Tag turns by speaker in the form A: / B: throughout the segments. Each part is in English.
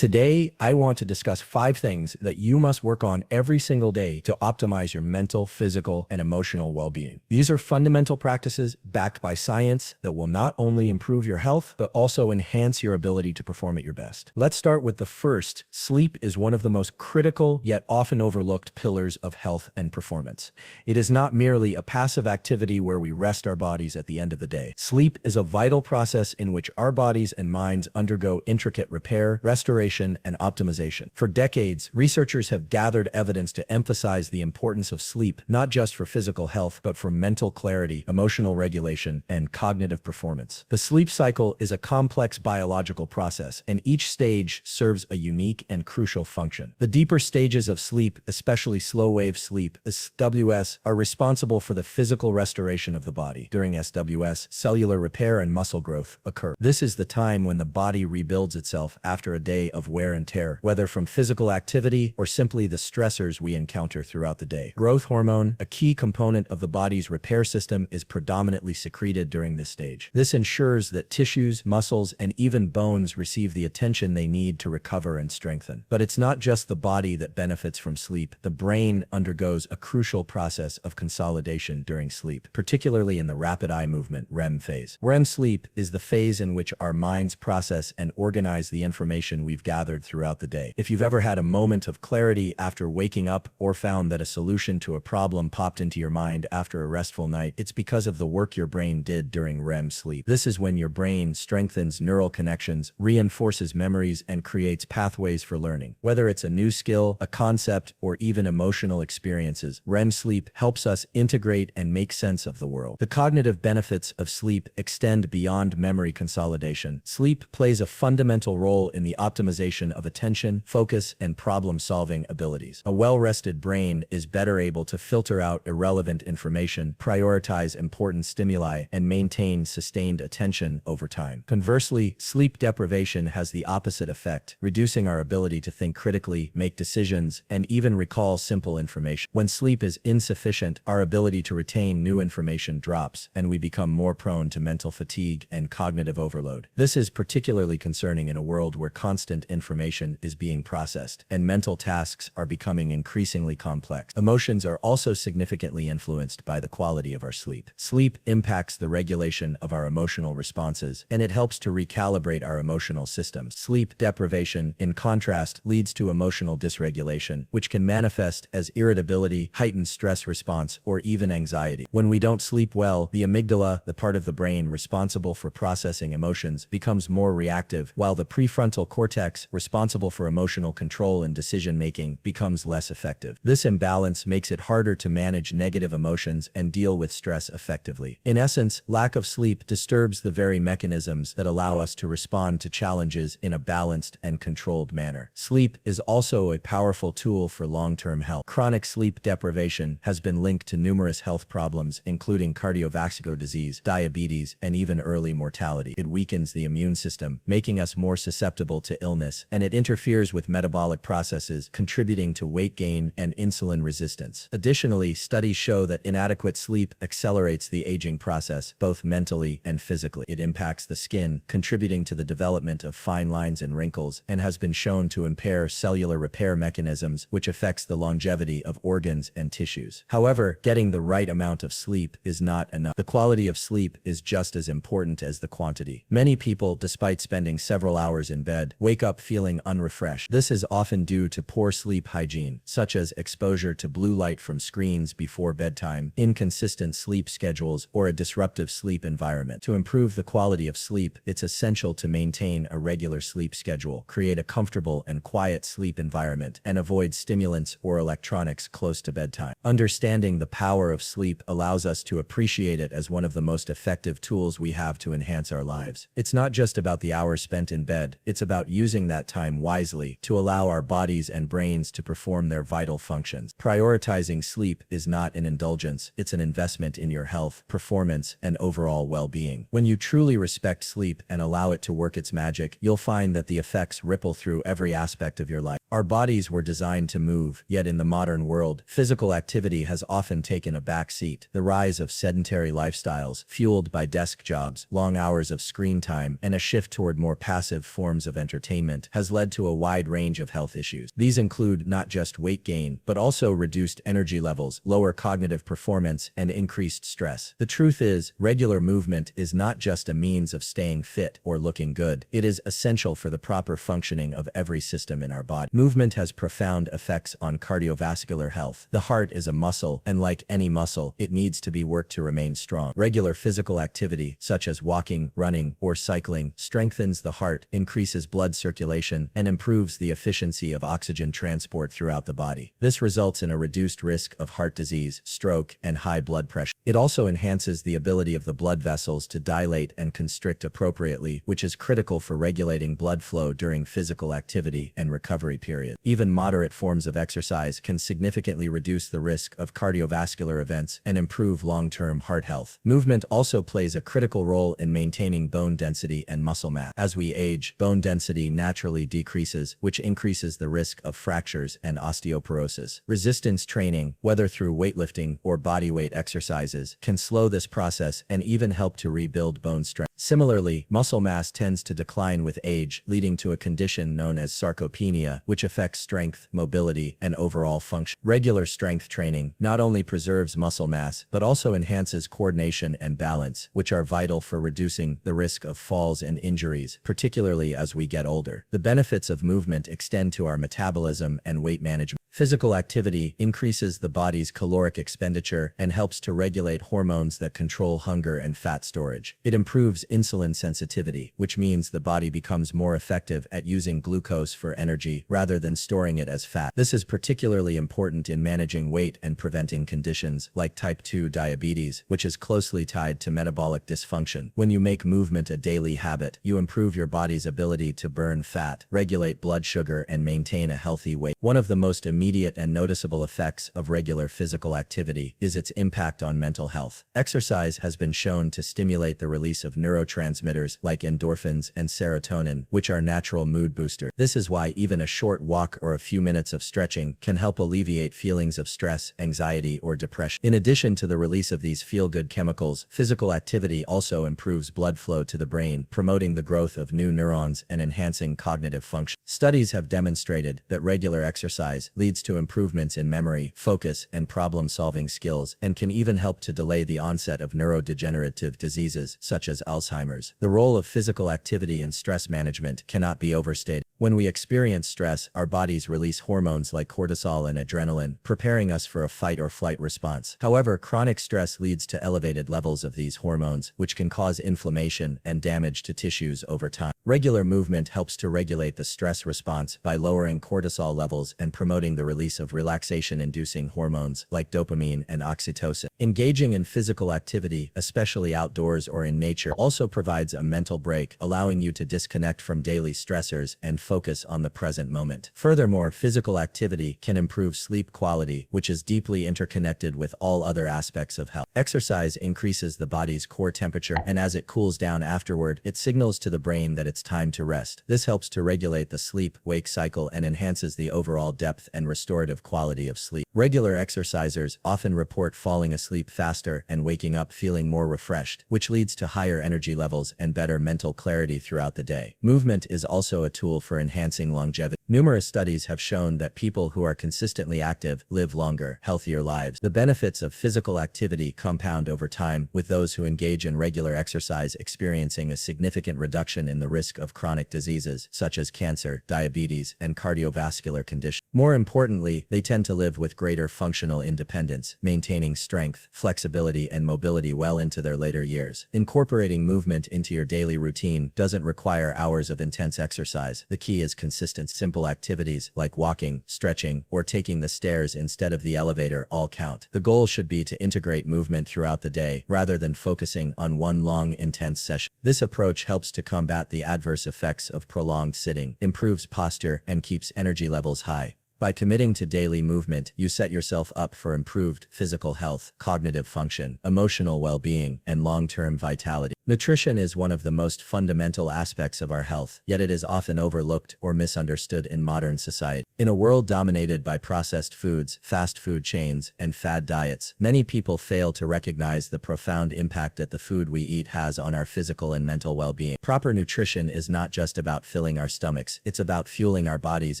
A: Today, I want to discuss 5 things that you must work on every single day to optimize your mental, physical, and emotional well-being. These are fundamental practices backed by science that will not only improve your health, but also enhance your ability to perform at your best. Let's start with the first. Sleep is one of the most critical yet often overlooked pillars of health and performance. It is not merely a passive activity where we rest our bodies at the end of the day. Sleep is a vital process in which our bodies and minds undergo intricate repair, restoration, and optimization. For decades, researchers have gathered evidence to emphasize the importance of sleep, not just for physical health, but for mental clarity, emotional regulation, and cognitive performance. The sleep cycle is a complex biological process, and each stage serves a unique and crucial function. The deeper stages of sleep, especially slow-wave sleep, SWS, are responsible for the physical restoration of the body. During SWS, cellular repair and muscle growth occur. This is the time when the body rebuilds itself after a day of wear and tear, whether from physical activity or simply the stressors we encounter throughout the day. Growth hormone, a key component of the body's repair system, is predominantly secreted during this stage. This ensures that tissues, muscles, and even bones receive the attention they need to recover and strengthen. But it's not just the body that benefits from sleep. The brain undergoes a crucial process of consolidation during sleep, particularly in the rapid eye movement REM phase. REM sleep is the phase in which our minds process and organize the information we've gathered throughout the day. If you've ever had a moment of clarity after waking up or found that a solution to a problem popped into your mind after a restful night, it's because of the work your brain did during REM sleep. This is when your brain strengthens neural connections, reinforces memories, and creates pathways for learning. Whether it's a new skill, a concept, or even emotional experiences, REM sleep helps us integrate and make sense of the world. The cognitive benefits of sleep extend beyond memory consolidation. Sleep plays a fundamental role in the optimization of attention, focus, and problem-solving abilities. A well-rested brain is better able to filter out irrelevant information, prioritize important stimuli, and maintain sustained attention over time. Conversely, sleep deprivation has the opposite effect, reducing our ability to think critically, make decisions, and even recall simple information. When sleep is insufficient, our ability to retain new information drops, and we become more prone to mental fatigue and cognitive overload. This is particularly concerning in a world where constant information is being processed, and mental tasks are becoming increasingly complex. Emotions are also significantly influenced by the quality of our sleep. Sleep impacts the regulation of our emotional responses, and it helps to recalibrate our emotional systems. Sleep deprivation, in contrast, leads to emotional dysregulation, which can manifest as irritability, heightened stress response, or even anxiety. When we don't sleep well, the amygdala, the part of the brain responsible for processing emotions, becomes more reactive, while the prefrontal cortex, responsible for emotional control and decision-making, becomes less effective. This imbalance makes it harder to manage negative emotions and deal with stress effectively. In essence, lack of sleep disturbs the very mechanisms that allow us to respond to challenges in a balanced and controlled manner. Sleep is also a powerful tool for long-term health. Chronic sleep deprivation has been linked to numerous health problems, including cardiovascular disease, diabetes, and even early mortality. It weakens the immune system, making us more susceptible to illness, and it interferes with metabolic processes, contributing to weight gain and insulin resistance. Additionally, studies show that inadequate sleep accelerates the aging process, both mentally and physically. It impacts the skin, contributing to the development of fine lines and wrinkles, and has been shown to impair cellular repair mechanisms, which affects the longevity of organs and tissues. However, getting the right amount of sleep is not enough. The quality of sleep is just as important as the quantity. Many people, despite spending several hours in bed, wake up feeling unrefreshed. This is often due to poor sleep hygiene, such as exposure to blue light from screens before bedtime, inconsistent sleep schedules, or a disruptive sleep environment. To improve the quality of sleep, it's essential to maintain a regular sleep schedule, create a comfortable and quiet sleep environment, and avoid stimulants or electronics close to bedtime. Understanding the power of sleep allows us to appreciate it as one of the most effective tools we have to enhance our lives. It's not just about the hours spent in bed, it's about using that time wisely to allow our bodies and brains to perform their vital functions. Prioritizing sleep is not an indulgence, it's an investment in your health, performance, and overall well-being. When you truly respect sleep and allow it to work its magic, you'll find that the effects ripple through every aspect of your life. Our bodies were designed to move, yet in the modern world, physical activity has often taken a back seat. The rise of sedentary lifestyles, fueled by desk jobs, long hours of screen time, and a shift toward more passive forms of entertainment movement has led to a wide range of health issues. These include not just weight gain, but also reduced energy levels, lower cognitive performance, and increased stress. The truth is, regular movement is not just a means of staying fit or looking good. It is essential for the proper functioning of every system in our body. Movement has profound effects on cardiovascular health. The heart is a muscle, and like any muscle, it needs to be worked to remain strong. Regular physical activity, such as walking, running, or cycling, strengthens the heart, increases blood circulation, and improves the efficiency of oxygen transport throughout the body. This results in a reduced risk of heart disease, stroke, and high blood pressure. It also enhances the ability of the blood vessels to dilate and constrict appropriately, which is critical for regulating blood flow during physical activity and recovery period. Even moderate forms of exercise can significantly reduce the risk of cardiovascular events and improve long-term heart health. Movement also plays a critical role in maintaining bone density and muscle mass. As we age, bone density naturally decreases, which increases the risk of fractures and osteoporosis. Resistance training, whether through weightlifting or bodyweight exercises, can slow this process and even help to rebuild bone strength. Similarly, muscle mass tends to decline with age, leading to a condition known as sarcopenia, which affects strength, mobility, and overall function. Regular strength training not only preserves muscle mass, but also enhances coordination and balance, which are vital for reducing the risk of falls and injuries, particularly as we get older. The benefits of movement extend to our metabolism and weight management. Physical activity increases the body's caloric expenditure and helps to regulate hormones that control hunger and fat storage. It improves insulin sensitivity, which means the body becomes more effective at using glucose for energy rather than storing it as fat. This is particularly important in managing weight and preventing conditions like type 2 diabetes, which is closely tied to metabolic dysfunction. When you make movement a daily habit, you improve your body's ability to burn fat, regulate blood sugar, and maintain a healthy weight. One of the most immediate and noticeable effects of regular physical activity is its impact on mental health. Exercise has been shown to stimulate the release of neurotransmitters like endorphins and serotonin, which are natural mood boosters. This is why even a short walk or a few minutes of stretching can help alleviate feelings of stress, anxiety, or depression. In addition to the release of these feel-good chemicals, physical activity also improves blood flow to the brain, promoting the growth of new neurons and enhancing cognitive function. Studies have demonstrated that regular exercise leads to improvements in memory, focus, and problem-solving skills, and can even help to delay the onset of neurodegenerative diseases such as Alzheimer's. The role of physical activity in stress management cannot be overstated. When we experience stress, our bodies release hormones like cortisol and adrenaline, preparing us for a fight or flight response. However, chronic stress leads to elevated levels of these hormones, which can cause inflammation and damage to tissues over time. Regular movement helps to regulate the stress response by lowering cortisol levels and promoting the release of relaxation-inducing hormones like dopamine and oxytocin. Engaging in physical activity, especially outdoors or in nature, also provides a mental break, allowing you to disconnect from daily stressors and focus on the present moment. Furthermore, physical activity can improve sleep quality, which is deeply interconnected with all other aspects of health. Exercise increases the body's core temperature, and as it cools down afterward, it signals to the brain that it's time to rest. This helps to regulate the sleep-wake cycle and enhances the overall depth and restorative quality of sleep. Regular exercisers often report falling asleep faster and waking up feeling more refreshed, which leads to higher energy levels and better mental clarity throughout the day. Movement is also a tool for enhancing longevity. Numerous studies have shown that people who are consistently active live longer, healthier lives. The benefits of physical activity compound over time, with those who engage in regular exercise experiencing a significant reduction in the risk of chronic diseases such as cancer, diabetes, and cardiovascular conditions. More importantly, they tend to live with greater functional independence, maintaining strength, flexibility, and mobility well into their later years. Incorporating movement into your daily routine doesn't require hours of intense exercise. The key is consistent, simple activities like walking, stretching, or taking the stairs instead of the elevator all count. The goal should be to integrate movement throughout the day rather than focusing on one long, intense session. This approach helps to combat the adverse effects of prolonged sitting, improves posture, and keeps energy levels high. By committing to daily movement, you set yourself up for improved physical health, cognitive function, emotional well-being, and long-term vitality. Nutrition is one of the most fundamental aspects of our health, yet it is often overlooked or misunderstood in modern society. In a world dominated by processed foods, fast food chains, and fad diets, many people fail to recognize the profound impact that the food we eat has on our physical and mental well-being. Proper nutrition is not just about filling our stomachs, it's about fueling our bodies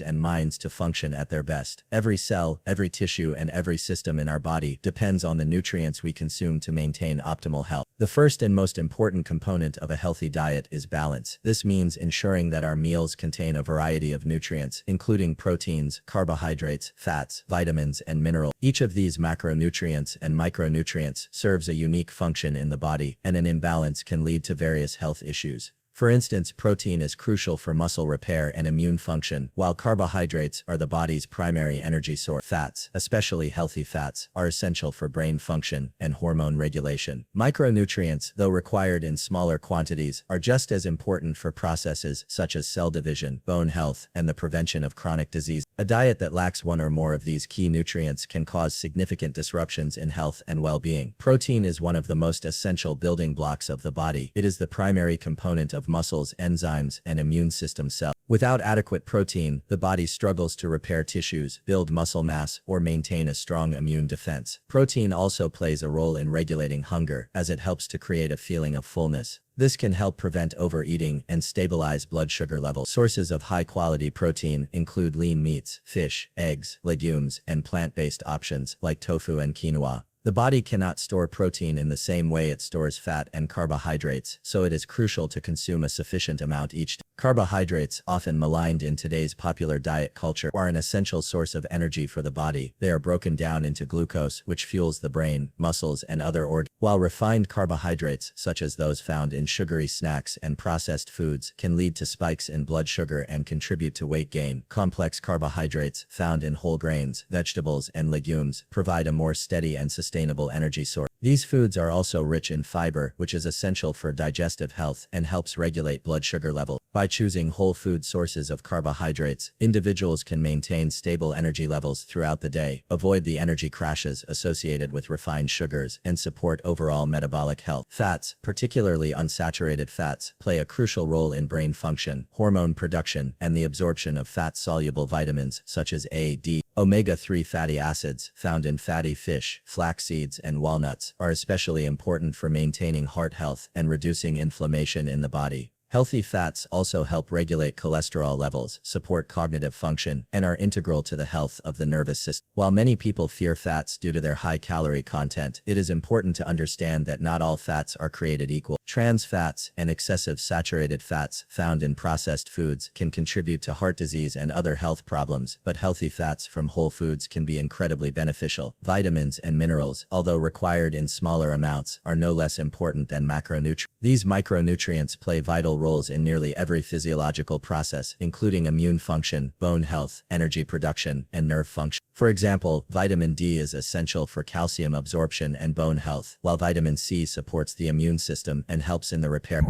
A: and minds to function at their best. Every cell, every tissue, and every system in our body depends on the nutrients we consume to maintain optimal health. The first and most important component of a healthy diet is balance. This means ensuring that our meals contain a variety of nutrients, including proteins, carbohydrates, fats, vitamins, and minerals. Each of these macronutrients and micronutrients serves a unique function in the body, and an imbalance can lead to various health issues. For instance, protein is crucial for muscle repair and immune function, while carbohydrates are the body's primary energy source. Fats, especially healthy fats, are essential for brain function and hormone regulation. Micronutrients, though required in smaller quantities, are just as important for processes such as cell division, bone health, and the prevention of chronic disease. A diet that lacks one or more of these key nutrients can cause significant disruptions in health and well-being. Protein is one of the most essential building blocks of the body. It is the primary component of muscles, enzymes, and immune system cells. Without adequate protein, the body struggles to repair tissues, build muscle mass, or maintain a strong immune defense. Protein also plays a role in regulating hunger, as it helps to create a feeling of fullness. This can help prevent overeating and stabilize blood sugar levels. Sources of high-quality protein include lean meats, fish, eggs, legumes, and plant-based options like tofu and quinoa. The body cannot store protein in the same way it stores fat and carbohydrates, so it is crucial to consume a sufficient amount each day. Carbohydrates, often maligned in today's popular diet culture, are an essential source of energy for the body. They are broken down into glucose, which fuels the brain, muscles, and other organs, while refined carbohydrates, such as those found in sugary snacks and processed foods, can lead to spikes in blood sugar and contribute to weight gain. Complex carbohydrates, found in whole grains, vegetables, and legumes, provide a more steady and sustainable energy source. These foods are also rich in fiber, which is essential for digestive health and helps regulate blood sugar levels. By choosing whole food sources of carbohydrates, individuals can maintain stable energy levels throughout the day, avoid the energy crashes associated with refined sugars, and support overall metabolic health. Fats, particularly unsaturated fats, play a crucial role in brain function, hormone production, and the absorption of fat-soluble vitamins such as A, D. Omega-3 fatty acids, found in fatty fish, flax seeds, and walnuts, are especially important for maintaining heart health and reducing inflammation in the body. Healthy fats also help regulate cholesterol levels, support cognitive function, and are integral to the health of the nervous system. While many people fear fats due to their high-calorie content, it is important to understand that not all fats are created equal. Trans fats and excessive saturated fats found in processed foods can contribute to heart disease and other health problems, but healthy fats from whole foods can be incredibly beneficial. Vitamins and minerals, although required in smaller amounts, are no less important than macronutrients. These micronutrients play vital roles in nearly every physiological process, including immune function, bone health, energy production, and nerve function. For example, vitamin D is essential for calcium absorption and bone health, while vitamin C supports the immune system and helps in the repair.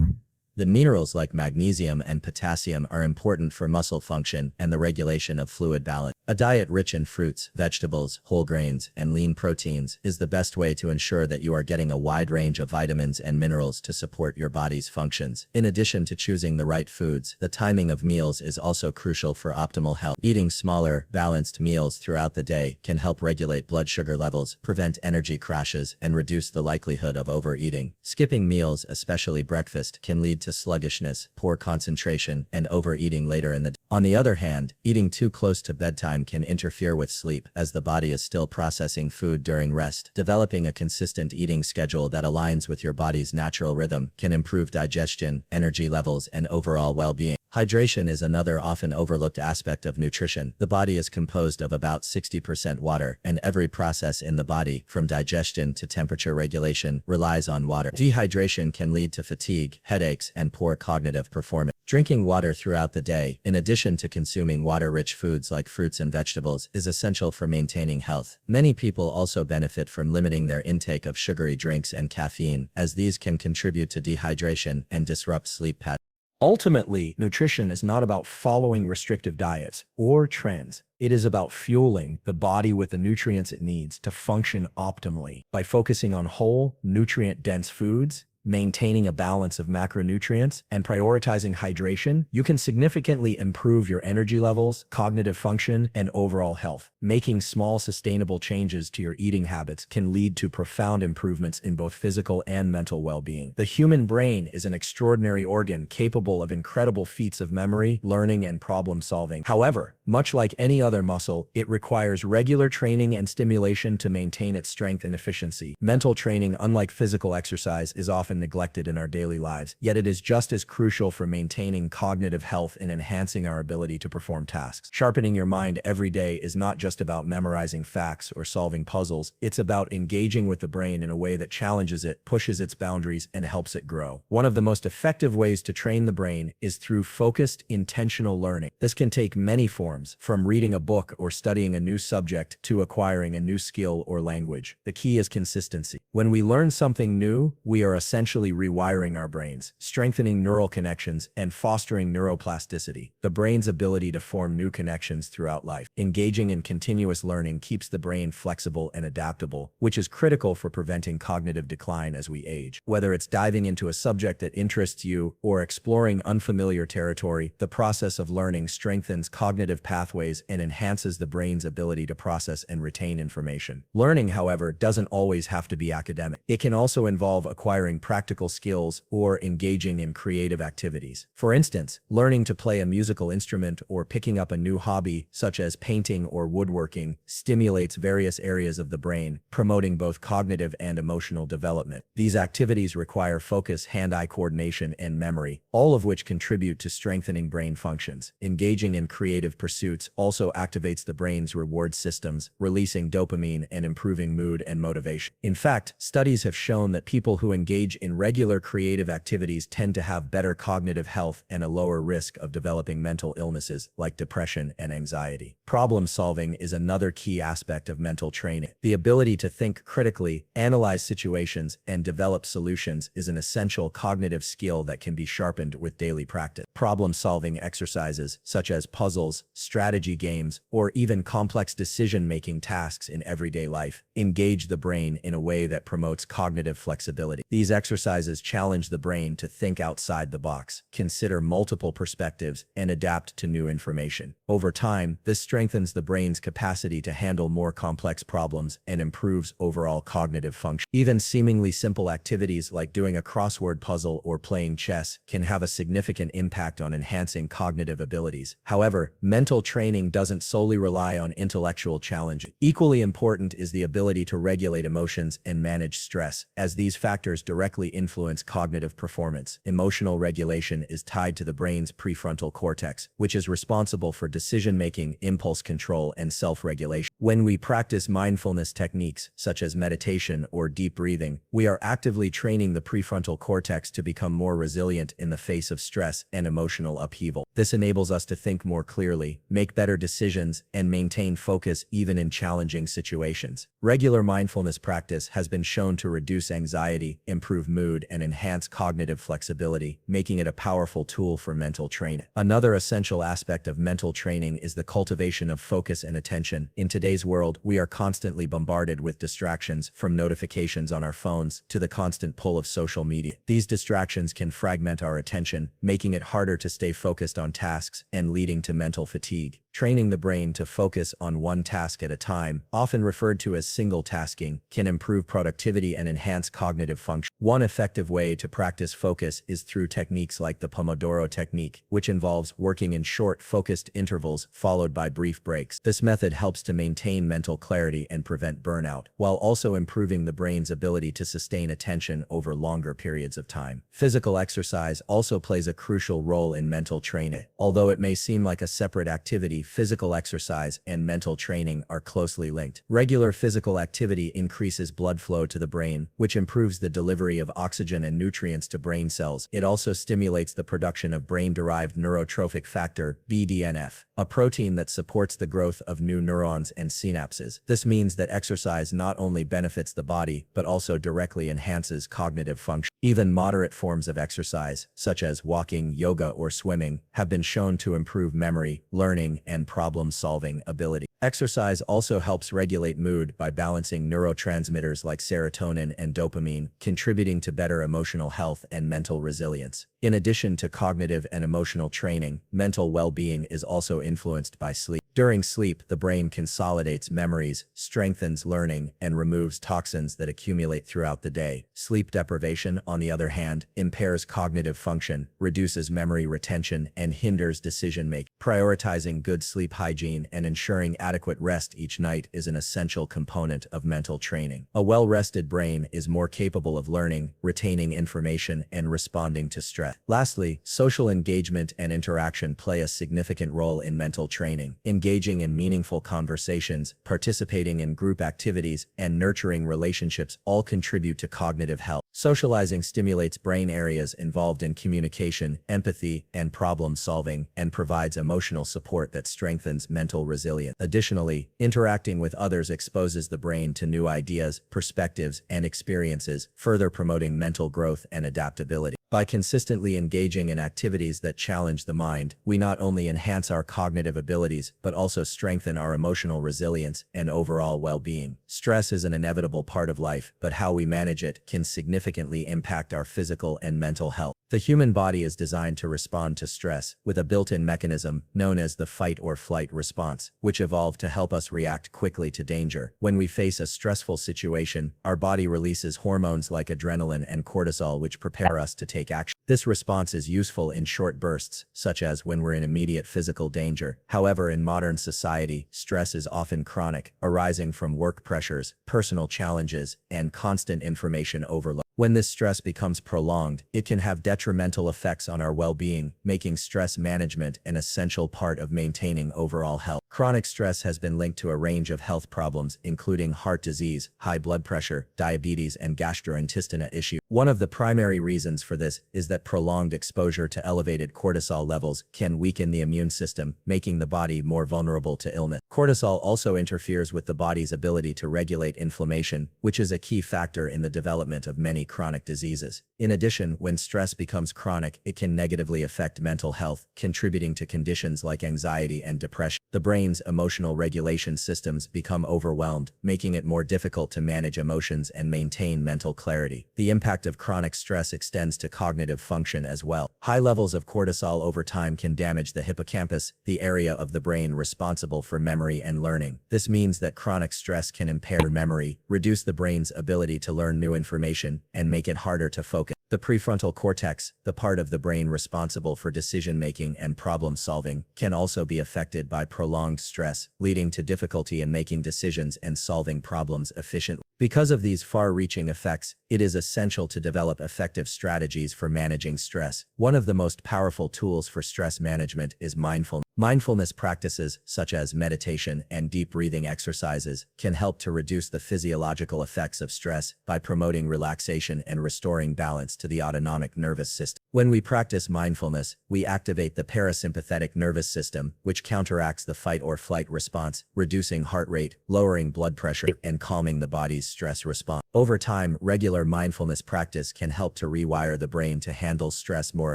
A: The minerals like magnesium and potassium are important for muscle function and the regulation of fluid balance. A diet rich in fruits, vegetables, whole grains, and lean proteins is the best way to ensure that you are getting a wide range of vitamins and minerals to support your body's functions. In addition to choosing the right foods, the timing of meals is also crucial for optimal health. Eating smaller, balanced meals throughout the day can help regulate blood sugar levels, prevent energy crashes, and reduce the likelihood of overeating. Skipping meals, especially breakfast, can lead to sluggishness, poor concentration, and overeating later in the day. On the other hand, eating too close to bedtime can interfere with sleep, as the body is still processing food during rest. Developing a consistent eating schedule that aligns with your body's natural rhythm can improve digestion, energy levels, and overall well-being. Hydration is another often overlooked aspect of nutrition. The body is composed of about 60% water, and every process in the body, from digestion to temperature regulation, relies on water. Dehydration can lead to fatigue, headaches, and poor cognitive performance. Drinking water throughout the day, in addition to consuming water-rich foods like fruits and vegetables, is essential for maintaining health. Many people also benefit from limiting their intake of sugary drinks and caffeine, as these can contribute to dehydration and disrupt sleep patterns. Ultimately, nutrition is not about following restrictive diets or trends. It is about fueling the body with the nutrients it needs to function optimally. By focusing on whole, nutrient-dense foods, maintaining a balance of macronutrients, and prioritizing hydration, you can significantly improve your energy levels, cognitive function, and overall health. Making small, sustainable changes to your eating habits can lead to profound improvements in both physical and mental well-being. The human brain is an extraordinary organ capable of incredible feats of memory, learning, and problem solving. However, much like any other muscle, it requires regular training and stimulation to maintain its strength and efficiency. Mental training, unlike physical exercise, is often neglected in our daily lives, yet it is just as crucial for maintaining cognitive health and enhancing our ability to perform tasks. Sharpening your mind every day is not just about memorizing facts or solving puzzles, it's about engaging with the brain in a way that challenges it, pushes its boundaries, and helps it grow. One of the most effective ways to train the brain is through focused, intentional learning. This can take many forms, from reading a book or studying a new subject to acquiring a new skill or language. The key is consistency. When we learn something new, we are essentially rewiring our brains, strengthening neural connections, and fostering neuroplasticity, the brain's ability to form new connections throughout life. Engaging in continuous learning keeps the brain flexible and adaptable, which is critical for preventing cognitive decline as we age. Whether it's diving into a subject that interests you or exploring unfamiliar territory, the process of learning strengthens cognitive pathways and enhances the brain's ability to process and retain information. Learning, however, doesn't always have to be academic. It can also involve acquiring practical skills or engaging in creative activities. For instance, learning to play a musical instrument or picking up a new hobby, such as painting or woodworking, stimulates various areas of the brain, promoting both cognitive and emotional development. These activities require focus, hand-eye coordination, and memory, all of which contribute to strengthening brain functions. Engaging in creative pursuits also activates the brain's reward systems, releasing dopamine and improving mood and motivation. In fact, studies have shown that people who engage in regular creative activities tend to have better cognitive health and a lower risk of developing mental illnesses like depression and anxiety. Problem solving is another key aspect of mental training. The ability to think critically, analyze situations, and develop solutions is an essential cognitive skill that can be sharpened with daily practice. Problem-solving exercises, such as puzzles, strategy games, or even complex decision-making tasks in everyday life, engage the brain in a way that promotes cognitive flexibility. These exercises challenge the brain to think outside the box, consider multiple perspectives, and adapt to new information. Over time, this strengthens the brain's capacity to handle more complex problems and improves overall cognitive function. Even seemingly simple activities like doing a crossword puzzle or playing chess can have a significant impact on enhancing cognitive abilities. However, mental training doesn't solely rely on intellectual challenge. Equally important is the ability to regulate emotions and manage stress, as these factors directly influence cognitive performance. Emotional regulation is tied to the brain's prefrontal cortex, which is responsible for decision-making, impulse control, and self-regulation. When we practice mindfulness techniques, such as meditation or deep breathing, we are actively training the prefrontal cortex to become more resilient in the face of stress and emotional upheaval. This enables us to think more clearly, make better decisions, and maintain focus even in challenging situations. Regular mindfulness practice has been shown to reduce anxiety, improve mood, and enhance cognitive flexibility, making it a powerful tool for mental training. Another essential aspect of mental training is the cultivation of focus and attention. In today's world, we are constantly bombarded with distractions, from notifications on our phones to the constant pull of social media. These distractions can fragment our attention, making it harder to stay focused on tasks and leading to mental fatigue. Training the brain to focus on one task at a time, often referred to as single tasking, can improve productivity and enhance cognitive function. One effective way to practice focus is through techniques like the Pomodoro technique, which involves working in short, focused intervals followed by brief breaks. This method helps to maintain mental clarity and prevent burnout, while also improving the brain's ability to sustain attention over longer periods of time. Physical exercise also plays a crucial role in mental training. Although it may seem like a separate activity, physical exercise and mental training are closely linked. Regular physical activity increases blood flow to the brain, which improves the delivery of oxygen and nutrients to brain cells. It also stimulates the production of brain-derived neurotrophic factor, BDNF, a protein that supports the growth of new neurons and synapses. This means that exercise not only benefits the body, but also directly enhances cognitive function. Even moderate forms of exercise, such as walking, yoga, or swimming, have been shown to improve memory, learning, and problem-solving ability. Exercise also helps regulate mood by balancing neurotransmitters like serotonin and dopamine, contributing to better emotional health and mental resilience. In addition to cognitive and emotional training, mental well-being is also influenced by sleep. During sleep, the brain consolidates memories, strengthens learning, and removes toxins that accumulate throughout the day. Sleep deprivation, on the other hand, impairs cognitive function, reduces memory retention, and hinders decision-making. Prioritizing good sleep hygiene and ensuring adequate rest each night is an essential component of mental training. A well-rested brain is more capable of learning, retaining information, and responding to stress. Lastly, social engagement and interaction play a significant role in mental training. Engaging in meaningful conversations, participating in group activities, and nurturing relationships all contribute to cognitive health. Socializing stimulates brain areas involved in communication, empathy, and problem-solving, and provides emotional support that strengthens mental resilience. Additionally, interacting with others exposes the brain to new ideas, perspectives, and experiences, further promoting mental growth and adaptability. By consistently engaging in activities that challenge the mind, we not only enhance our cognitive abilities, but also strengthen our emotional resilience and overall well-being. Stress is an inevitable part of life, but how we manage it can significantly impact our physical and mental health. The human body is designed to respond to stress, with a built-in mechanism known as the fight or flight response, which evolved to help us react quickly to danger. When we face a stressful situation, our body releases hormones like adrenaline and cortisol which prepare us to take action. This response is useful in short bursts, such as when we're in immediate physical danger. However, in modern society, stress is often chronic, arising from work pressures, personal challenges, and constant information overload. When this stress becomes prolonged, it can have detrimental effects on our well-being, making stress management an essential part of maintaining overall health. Chronic stress has been linked to a range of health problems, including heart disease, high blood pressure, diabetes, and gastrointestinal issues. One of the primary reasons for this is that prolonged exposure to elevated cortisol levels can weaken the immune system, making the body more vulnerable to illness. Cortisol also interferes with the body's ability to regulate inflammation, which is a key factor in the development of many chronic diseases. In addition, when stress becomes chronic, it can negatively affect mental health, contributing to conditions like anxiety and depression. The brain's emotional regulation systems become overwhelmed, making it more difficult to manage emotions and maintain mental clarity. The impact of chronic stress extends to cognitive function as well. High levels of cortisol over time can damage the hippocampus, the area of the brain responsible for memory and learning. This means that chronic stress can impair memory, reduce the brain's ability to learn new information, and make it harder to focus. The prefrontal cortex, the part of the brain responsible for decision-making and problem-solving, can also be affected by prolonged stress, leading to difficulty in making decisions and solving problems efficiently. Because of these far-reaching effects, it is essential to develop effective strategies for managing stress. One of the most powerful tools for stress management is mindfulness. Mindfulness practices, such as meditation and deep breathing exercises, can help to reduce the physiological effects of stress by promoting relaxation and restoring balance to the autonomic nervous system. When we practice mindfulness, we activate the parasympathetic nervous system, which counteracts the fight or flight response, reducing heart rate, lowering blood pressure, and calming the body's stress response. Over time, regular mindfulness practice can help to rewire the brain to handle stress more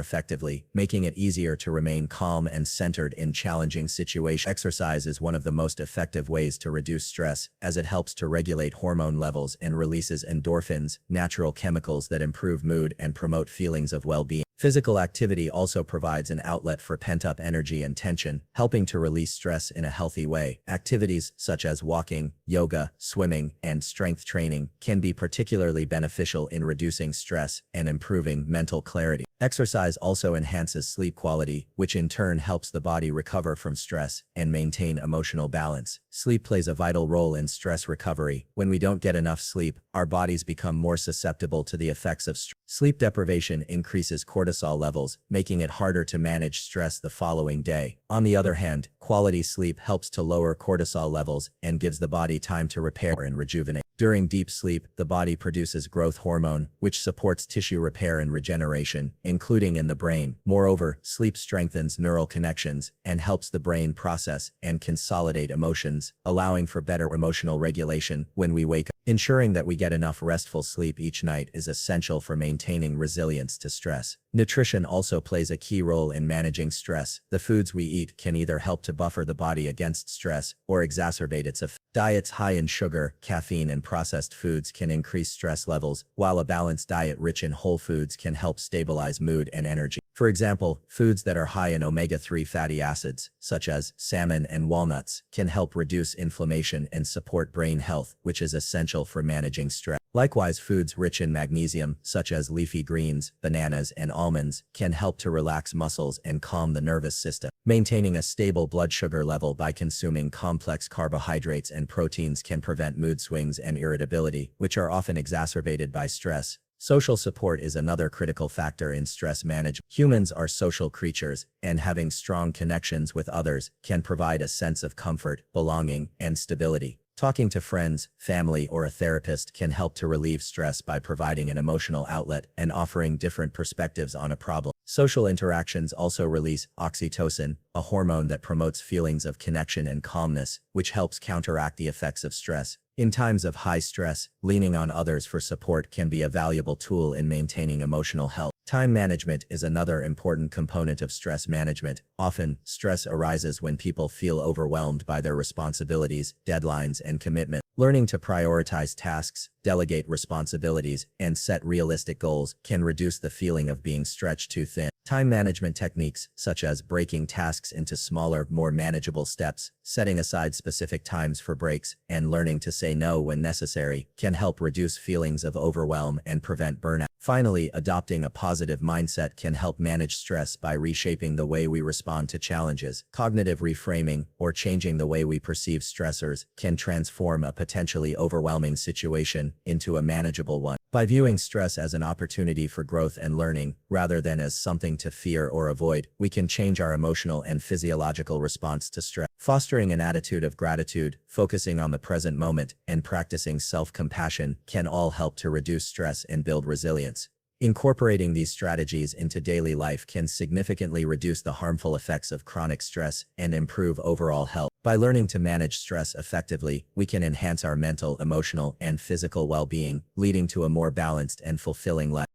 A: effectively, making it easier to remain calm and centered in challenging situations. Exercise is one of the most effective ways to reduce stress, as it helps to regulate hormone levels and releases endorphins, natural chemicals that improve mood and promote feelings of well-being. Physical activity also provides an outlet for pent-up energy and tension, helping to release stress in a healthy way. Activities such as walking, yoga, swimming, and strength training can be particularly beneficial in reducing stress and improving mental clarity. Exercise also enhances sleep quality, which in turn helps the body recover from stress and maintain emotional balance. Sleep plays a vital role in stress recovery. When we don't get enough sleep, our bodies become more susceptible to the effects of stress. Sleep deprivation increases cortisol levels, making it harder to manage stress the following day. On the other hand, quality sleep helps to lower cortisol levels and gives the body time to repair and rejuvenate. During deep sleep, the body produces growth hormone, which supports tissue repair and regeneration, including in the brain. Moreover, sleep strengthens neural connections and helps the brain process and consolidate emotions, allowing for better emotional regulation when we wake up. Ensuring that we get enough restful sleep each night is essential for maintaining resilience to stress. Nutrition also plays a key role in managing stress. The foods we eat can either help to buffer the body against stress or exacerbate its effects. Diets high in sugar, caffeine, and processed foods can increase stress levels, while a balanced diet rich in whole foods can help stabilize mood and energy. For example, foods that are high in omega-3 fatty acids, such as salmon and walnuts, can help reduce inflammation and support brain health, which is essential for managing stress. Likewise, foods rich in magnesium, such as leafy greens, bananas, and almonds, can help to relax muscles and calm the nervous system. Maintaining a stable blood sugar level by consuming complex carbohydrates and proteins can prevent mood swings and irritability, which are often exacerbated by stress. Social support is another critical factor in stress management. Humans are social creatures, and having strong connections with others can provide a sense of comfort, belonging, and stability. Talking to friends, family, or a therapist can help to relieve stress by providing an emotional outlet and offering different perspectives on a problem. Social interactions also release oxytocin, a hormone that promotes feelings of connection and calmness, which helps counteract the effects of stress. In times of high stress, leaning on others for support can be a valuable tool in maintaining emotional health. Time management is another important component of stress management. Often, stress arises when people feel overwhelmed by their responsibilities, deadlines, and commitment. Learning to prioritize tasks, delegate responsibilities, and set realistic goals can reduce the feeling of being stretched too thin. Time management techniques, such as breaking tasks into smaller, more manageable steps, setting aside specific times for breaks, and learning to say no when necessary, can help reduce feelings of overwhelm and prevent burnout. Finally, adopting a positive mindset can help manage stress by reshaping the way we respond to challenges. Cognitive reframing, or changing the way we perceive stressors, can transform a potentially overwhelming situation into a manageable one. By viewing stress as an opportunity for growth and learning, rather than as something to fear or avoid, we can change our emotional and physiological response to stress. Fostering an attitude of gratitude, focusing on the present moment, and practicing self-compassion can all help to reduce stress and build resilience. Incorporating these strategies into daily life can significantly reduce the harmful effects of chronic stress and improve overall health. By learning to manage stress effectively, we can enhance our mental, emotional, and physical well-being, leading to a more balanced and fulfilling life.